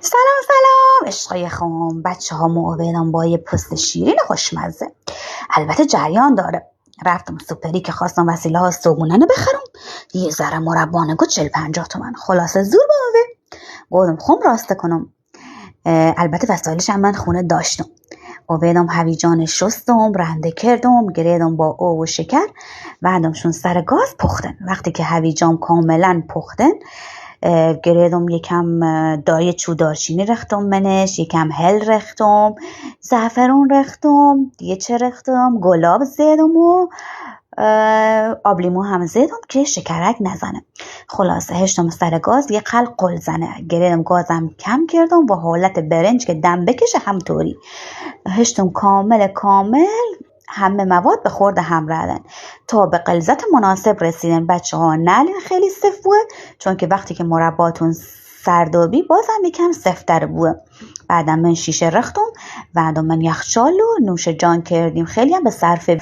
سلام سلام عشقای خام، بچه ها معاونم با یه پست شیرین خوشمزه. البته جریان داره. رفتم سوپری که خواستم وسیله ها صبحوننه بخرم. یه ذره مربا نگو 40-50 تومن. خلاصه زور باوه گفتم خم راسته کنم. البته وسایلش هم من خونه داشتم. اویدم هویجان شستم، رنده کردم، گریدم با او و شکر، بعدمشون سر گاز پختن. وقتی که هویجان کاملا پختن گریدم یکم دایه چو دارچینی رختم منش، یکم هل رختم، زعفرون رختم، دیگه چه رختم، گلاب زدم و آبلیمو هم زدم که شکرک نزنه. خلاصه هشتم سر گاز یه قلق قل زنه. گریدم گازم کم کردم و حالت برنج که دم بکشه همطوری هشتم کامل همه مواد به خورد هم ردن تا به غلظت مناسب رسیدن. بچه ها نلین خیلی سفت بوه، چون که وقتی که مرباتون سردابی بازم یکم سفتر بوه. بعدم من شیشه رختم، بعدم من یخچال و نوش جان کردیم. خیلی هم به صرفه